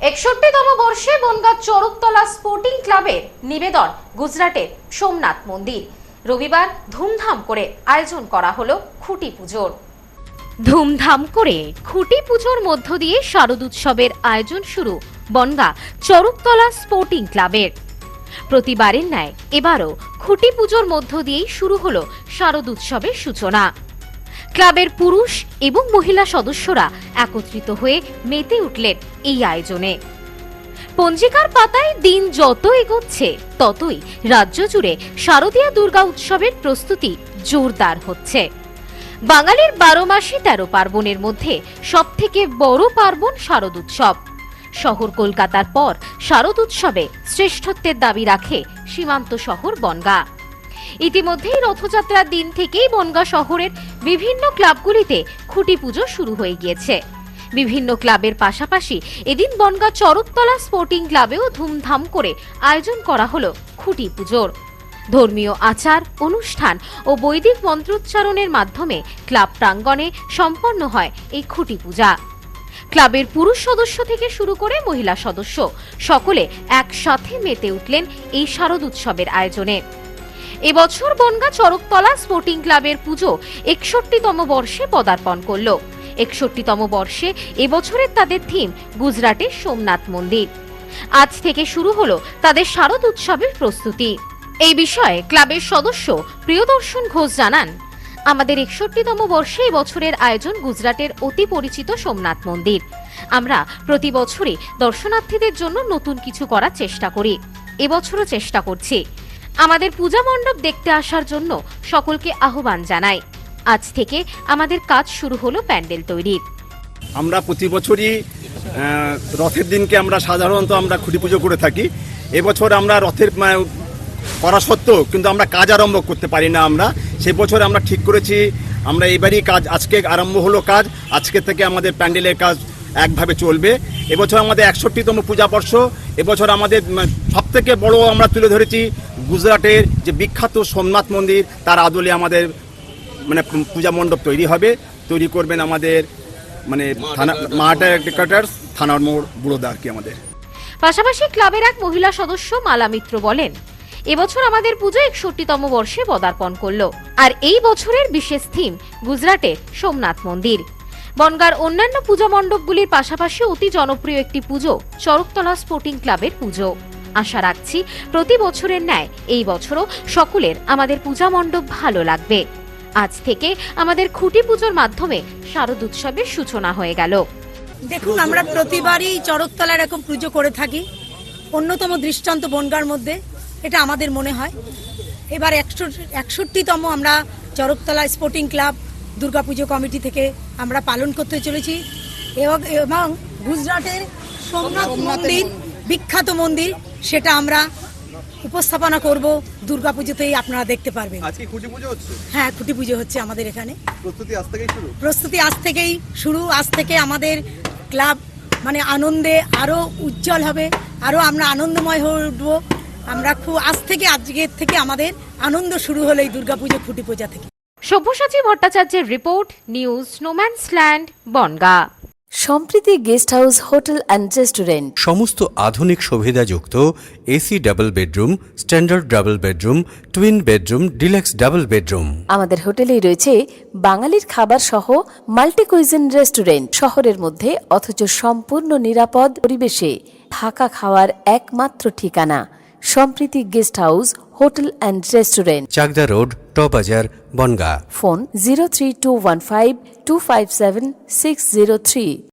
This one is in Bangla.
61তম বর্ষে বনগাঁ চরকতলা স্পোর্টিং ক্লাবের নিবেদন গুজরাটের সোমনাথ মন্দির। রবিবার ধুমধাম করে আয়োজন করা হলো খুঁটি পুজোর। ধুমধাম করে খুঁটি পুজোর মধ্য দিয়ে শারদোৎসবের আয়োজন শুরু বনগাঁ চরকতলা স্পোর্টিং ক্লাবের। প্রতিবারের ন্যায় এবারও খুঁটি পুজোর মধ্য দিয়েই শুরু হলো শারদোৎসবের সূচনা। ক্লাবের পুরুষ এবং মহিলা সদস্যরা একত্রিত হয়ে মেতে উঠলেন এই আয়োজনে। পঞ্জিকার পাতায় দিন যত এগোচ্ছে ততই রাজ্য জুড়ে শারদীয়া দুর্গা উৎসবের প্রস্তুতি জোরদার হচ্ছে। বাঙালির 12 মাসে 13 পার্বণের মধ্যে সবথেকে বড় পার্বণ শারদোৎসব। শহর কলকাতার পর শারদোৎসবে শ্রেষ্ঠত্বের দাবি রাখে সীমান্ত শহর বনগাঁ। ইতিমধ্যেই রথযাত্রার দিন থেকেই বনগাঁ শহরের বিভিন্ন ক্লাবগুলিতে খুঁটি পুজো শুরু হয়ে গিয়েছে। বিভিন্ন ক্লাবের পাশাপাশি এদিন বনগাঁ চরকতলা স্পোর্টিং ক্লাবেও ধুমধাম করে আয়োজন করা হলো খুঁটি পুজোর। ধর্মীয় আচার অনুষ্ঠান ও বৈদিক মন্ত্রোচ্চারণের মাধ্যমে ক্লাব প্রাঙ্গণে সম্পন্ন হয় এই খুঁটি পূজা। ক্লাবের পুরুষ সদস্য থেকে শুরু করে মহিলা সদস্য সকলে একসাথে মেতে উঠলেন এই শারদোৎসবের আয়োজনে। এবছর বনগাঁ চরকতলা স্পোর্টিং ক্লাবের পুজো 61তম বর্ষে পদার্পণ করল। 61তম বর্ষে এবছরের তাদের থিম গুজরাটের সোমনাথ মন্দির। আজ থেকে শুরু হলো তাদের শারদোৎসবের প্রস্তুতি। এই বিষয়ে ক্লাবের সদস্য প্রিয়দর্শন ঘোষ জানান, আমাদের 61তম বর্ষে এবছরের আয়োজন গুজরাটের অতি পরিচিত সোমনাথ মন্দির। আমরা প্রতি বছরই দর্শনার্থীদের জন্য নতুন কিছু করার চেষ্টা করি, এবছরও চেষ্টা করছি। আমাদের পূজা মণ্ডপ দেখতে আসার জন্য সকলকে আহ্বান জানাই। আজ থেকে আমাদের কাজ শুরু হলো প্যান্ডেল তৈরির। আমরা প্রতি বছরই রথের দিনকে আমরা সাধারণত আমরা খুঁটি পুজো করে থাকি। এবছর আমরা রথের করা সত্ত্বেও কিন্তু আমরা কাজ আরম্ভ করতে পারি না। আমরা সেই বছর আমরা ঠিক করেছি আমরা এবারই কাজ, আজকে আরম্ভ হলো কাজ, আজকে থেকে আমাদের প্যান্ডেলের কাজ একভাবে চলবে। এবছর আমাদের 61তম পূজা বর্ষ। এবছর আমাদের সবথেকে বড় আমরা তুলে ধরেছি গুজরাটের যে বিখ্যাত সোমনাথ মন্দির, তার আদলে আমাদের পূজা মণ্ডপ তৈরি হবে। তৈরি করবেন আমাদের থানা মাহাটা হেডকোয়ার্টার্স, থানার মোড়, বুড়োদা আর কি আমাদের। পাশাপাশি ক্লাবের এক মহিলা সদস্য মালা মিত্র বলেন, এবছর আমাদের পুজো 61তম বর্ষে পদার্পণ করলো, আর এই বছরের বিশেষ থিম গুজরাটের সোমনাথ মন্দির। বনগাঁর অন্যান্য পূজা মণ্ডপগুলির পাশাপাশি অতি জনপ্রিয় একটি পুজো চরকতলা স্পোর্টিং ক্লাবের পুজো। আশা রাখছি প্রতি বছরের ন্যায় এই বছরও সকলের আমাদের পূজা মণ্ডপ ভালো লাগবে। আজ থেকে আমাদের খুঁটি পুজোর মাধ্যমে শারদোৎসবের সূচনা হয়ে গেল। দেখুন, আমরা প্রতিবারই চরকতলা এরকম পুজো করে থাকি। অন্যতম দৃষ্টান্ত বনগাঁর মধ্যে এটা আমাদের মনে হয়। এবার 61তম আমরা Charaktala sporting club Durga Puja committee থেকে আমরা পালন করতে চলেছি এবং গুজরাটের সোমনাথ মন্দির, বিখ্যাত মন্দির, সেটা আমরা উপস্থাপনা করব দুর্গাপুজোতেই। আপনারা দেখতে পারবেন। আজকে খুঁটি পুজো হচ্ছে? হ্যাঁ, খুঁটি পুজো হচ্ছে আমাদের এখানে। প্রস্তুতি আজ থেকেই শুরু? আজ থেকে আমাদের ক্লাব আনন্দে আরো উজ্জ্বল হবে, আরো আমরা আনন্দময় হয়ে উঠবো। আমরা আজকের থেকে আমাদের আনন্দ শুরু হলো এই দুর্গাপুজো খুঁটি পূজা থেকে। সব্যসাচী ভট্টাচার্যের report, news no man's land, Bangaon. Sampriti guest house, hotel and restaurant. সমস্ত আধুনিক সুবিধাযুক্ত AC double bedroom, standard double bedroom, twin bedroom, deluxe double bedroom. আমাদের হোটেলেই রয়েছে বাঙালির খাবার সহ মাল্টি কুইজিন রেস্টুরেন্ট। শহরের মধ্যে অথচ সম্পূর্ণ নিরাপদ পরিবেশে থাকা খাওয়ার একমাত্র ঠিকানা Sampriti guest house, hotel and restaurant, Chakdah road, টবাজার, বনগাঁ। ফোন 03215257603।